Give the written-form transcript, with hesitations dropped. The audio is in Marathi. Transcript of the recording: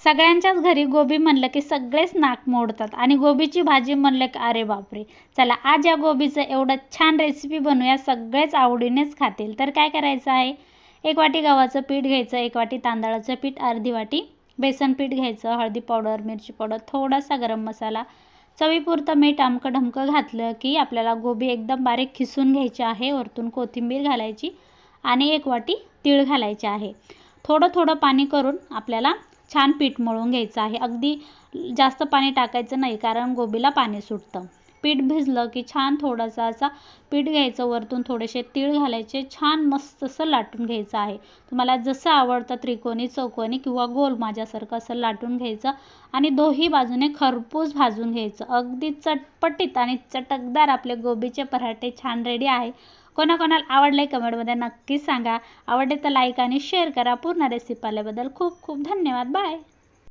सगळ्यांच्याच घरी गोबी म्हणलं की सगळेच नाक मोडतात आणि गोबीची भाजी म्हणलं की अरे बापरे. चला आज या गोबीचं एवढं छान रेसिपी बनवूया, सगळेच आवडीनेच खातील. तर काय करायचं आहे, 1 वाटी गव्हाचं पीठ घ्यायचं, 1 वाटी तांदळाचं पीठ, अर्धी वाटी बेसन पीठ घ्यायचं, हळदी पावडर, मिरची पावडर, थोडासा गरम मसाला, चवीपुरतं मीठ आमकं ढमकं घातलं की आपल्याला गोबी एकदम बारीक खिसून घ्यायची आहे. वरतून कोथिंबीर घालायची आणि 1 वाटी तीळ घालायचे आहे. थोडं थोडं पाणी करून आपल्याला छान पीठ मळून घ्यायचं आहे. अगदी जास्त पाणी टाकायचं नाही, कारण गोबीला पाणी सुटतं. पीठ भिजलं की छान थोडासा असा पीठ घ्यायचं, वरतून थोडेसे तीळ घालायचे, छान मस्त असं लाटून घ्यायचं आहे. तुम्हाला जसं आवडतं त्रिकोणी, चौकोनी किंवा गोल माझ्यासारखं असं लाटून घ्यायचं आणि दोन्ही बाजूने खरपूस भाजून घ्यायचं. अगदी चटपटीत आणि चटकदार आपले गोबीचे पराठे छान रेडी आहे. कोणाकोणाला आवडले कमेंटमध्ये नक्कीच सांगा. आवडले तर लाईक आणि शेअर करा. पूर्ण रेसिपी पाहिल्याबद्दल खूप खूप धन्यवाद. बाय.